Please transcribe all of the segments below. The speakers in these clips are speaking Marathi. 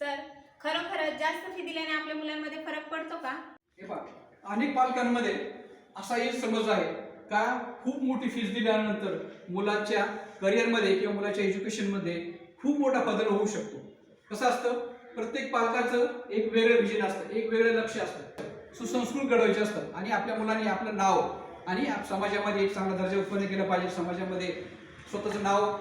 सर, खरोखरच जास्त फी दिल्याने आपल्या मुलांमध्ये फरक पडतो का? हे पहा, अनेक पालकांमध्ये असाही समज आहे का खूप मोठी फीस दिल्यानंतर मुलाच्या करिअरमध्ये किंवा मुलाच्या एज्युकेशनमध्ये खूप मोठा बदल होऊ शकतो. कसं असतं, प्रत्येक पालकाचं एक वेगळं विजन असतं, एक वेगळं लक्ष असतं. सुसंस्कृत घडवायचे असतात आणि आपल्या मुलांनी आपलं नाव आणि समाजामध्ये एक चांगला दर्जा उत्पन्न केला पाहिजे, समाजामध्ये स्वतःचं नाव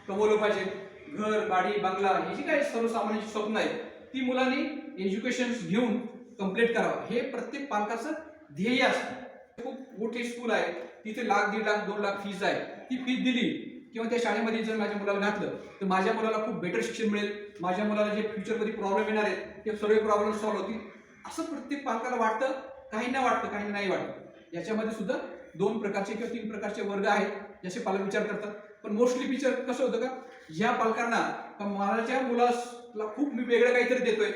कमवलं पाहिजे. घर, गाडी, बंगला हे जी काही सर्वसामान्यांची स्वप्न आहेत ती मुलांनी एज्युकेशन घेऊन कम्प्लीट करावं, हे प्रत्येक पालकाचं ध्येय असतं. खूप मोठी स्कूल आहे, तिथे लाख, 1.5 लाख, 2 लाख फीज आहे. ती फीज दिली किंवा त्या शाळेमध्ये जर माझ्या मुलाला घातलं तर माझ्या मुलाला खूप बेटर शिक्षण मिळेल, माझ्या मुलाला जे फ्युचरमध्ये प्रॉब्लेम येणार आहेत ते सर्व प्रॉब्लेम सॉल्व्ह होतील, असं प्रत्येक पालकाला वाटतं. काहींना वाटतं, काहींना नाही वाटत. याच्यामध्ये सुद्धा 2 प्रकारचे किंवा 3 प्रकारचे वर्ग आहेत जसे पालक विचार करतात. पण मोस्टली विचार कसं होतं का, ज्या पालकांना माझ्या मुलाला खूप मी वेगळं काहीतरी देतोय,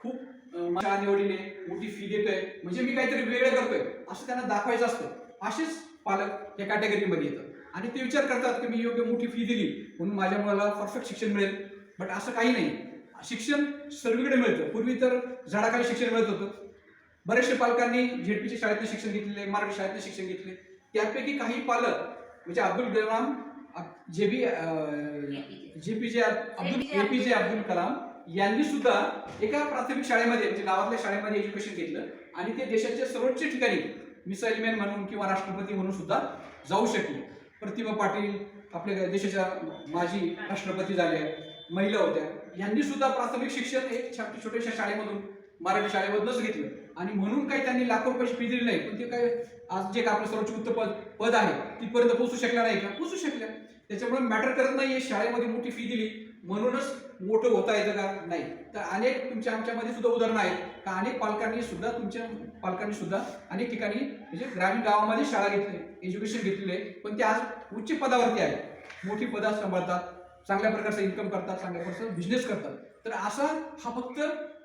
खूप माझ्या निवडीने मोठी फी देतोय म्हणजे मी काहीतरी वेगळं करतोय असं त्यांना दाखवायचं असतं, असेच पालक या कॅटेगरीमध्ये येतात आणि ते विचार करतात की मी योग्य मोठी फी दिली म्हणून माझ्या मुलाला परफेक्ट शिक्षण मिळेल. बट असं काही नाही. शिक्षण सर्वीकडे मिळतं. पूर्वी तर झाडाखाली शिक्षण मिळत होतं. बरेचसे पालकांनी झेडपीच्या शाळेतनं शिक्षण घेतलेले, मराठी शाळेतनं शिक्षण घेतले. त्यापैकी काही पालक म्हणजे अब्दुल कलाम, एपीजे अब्दुल कलाम यांनी सुद्धा एका प्राथमिक शाळेमध्ये म्हणजे गावातल्या शाळेमध्ये एज्युकेशन घेतलं आणि ते देशाच्या सर्वोच्च ठिकाणी मिसाईल मॅन म्हणून किंवा राष्ट्रपती म्हणून सुद्धा जाऊ शकले. प्रतिभा पाटील आपल्या देशाच्या माजी राष्ट्रपती झाल्या, महिला होत्या. यांनी सुद्धा प्राथमिक शिक्षण एक छोट्याशा शाळेमधून, मराठी शाळेमधूनच घेतलं आणि म्हणून काही त्यांनी लाखो रुपये फी दिली नाही, पण ते काय आज जे आपलं सर्वोच्च पद आहे तिथपर्यंत पोहोचू शकला नाही का? पोहोचू शकल्या. त्याच्यामुळे मॅटर करत नाहीये शाळेमध्ये मोठी फी दिली म्हणूनच मोठं होता येतं का? नाही. तर अनेक आमच्यामध्ये सुद्धा उदाहरणं आहेत का अनेक पालकांनी सुद्धा अनेक ठिकाणी म्हणजे ग्रामीण गावामध्ये शाळा घेतली, एज्युकेशन घेतलेले, पण ते आज उच्च पदावरती आहे, मोठी पदं सांभाळतात, चांगल्या प्रकारचा इन्कम करतात, चांगल्या प्रकारचा बिझनेस करतात. तर असा हा फक्त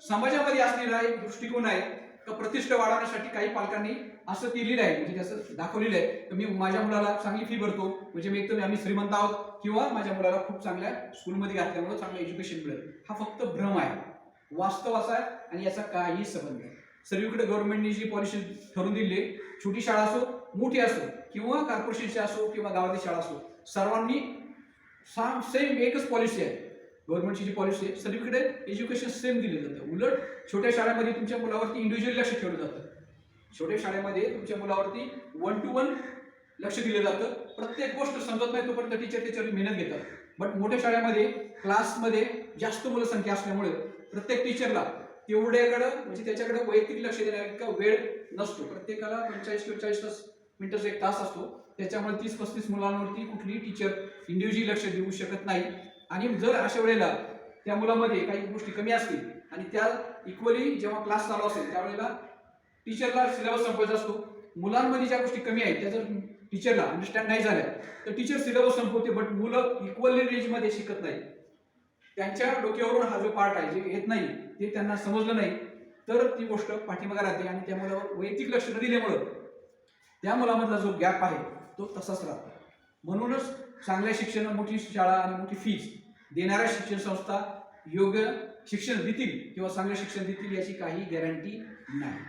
समाजामध्ये असलेला एक दृष्टिकोन आहे का प्रतिष्ठा वाढवण्यासाठी काही पालकांनी असं केलेलं आहे, म्हणजे त्याचं दाखवलेलं आहे की मी माझ्या मुलाला चांगली फी भरतो म्हणजे मी एकदम आम्ही श्रीमंत आहोत किंवा माझ्या मुलाला खूप चांगल्या स्कूलमध्ये घातल्यामुळे चांगलं एज्युकेशन मिळेल. हा फक्त भ्रम आहे. वास्तव असा आहे आणि याचा काही संबंध नाही. सर्वीकडे गव्हर्नमेंटने जी पॉलिसी ठरवून दिली, छोटी शाळा असो, मोठी असो किंवा कॉर्पोरेशनची असो किंवा गावातली शाळा असो, सर्वांनी सेम एकच पॉलिसी आहे. गव्हर्नमेंटची जी पॉलिसी आहे सर्वीकडे एज्युकेशन सेम दिलं जातं. उलट छोट्या शाळेमध्ये तुमच्या मुलावरती इंडिव्हिज्युअल लक्ष ठेवलं जातं. छोट्या शाळेमध्ये तुमच्या मुलावरती 1 to 1 लक्ष दिलं जातं. प्रत्येक गोष्ट समजत नाही तोपर्यंत टीचर त्याच्यावर मेहनत घेतात. बट मोठ्या शाळेमध्ये क्लासमध्ये जास्त मुलसंख्या असल्यामुळे प्रत्येक टीचरला तेवढ्याकडं म्हणजे त्याच्याकडे वैयक्तिक लक्ष देण्याइतका वेळ नसतो. प्रत्येकाला 45 किंवा 40 मिनिटाचा 1 तास असतो. त्याच्यामुळे 30-35 मुलांवरती कुठलीही टीचर इंडिव्हिज्युअल लक्ष देऊ शकत नाही आणि जर अशा वेळेला त्या मुलामध्ये काही गोष्टी कमी असतील आणि त्या इक्वली जेव्हा क्लास चालू असेल त्यावेळेला टीचरला सिलेबस संपवायचा असतो. मुलांमध्ये ज्या गोष्टी कमी आहेत त्या जर टीचरला अंडरस्टँड नाही झाल्या तर टीचर सिलेबस संपवते, बट मुलं इक्वली रेंजमध्ये शिकत नाही. त्यांच्या डोक्यावरून हा जो पार्ट आहे जे येत नाही ते त्यांना समजलं नाही तर ती गोष्ट पाठीमागे राहते आणि त्या मुलावर वैयक्तिक लक्ष न दिल्यामुळं त्या मुलामधला जो गॅप आहे तो तसाच राहतो. म्हणूनच चांगल्या शिक्षण, मोठी शाळा आणि मोठी फीज देणाऱ्या शिक्षण संस्था योग्य शिक्षण देतील किंवा चांगले शिक्षण देतील याची काही गॅरंटी नाही.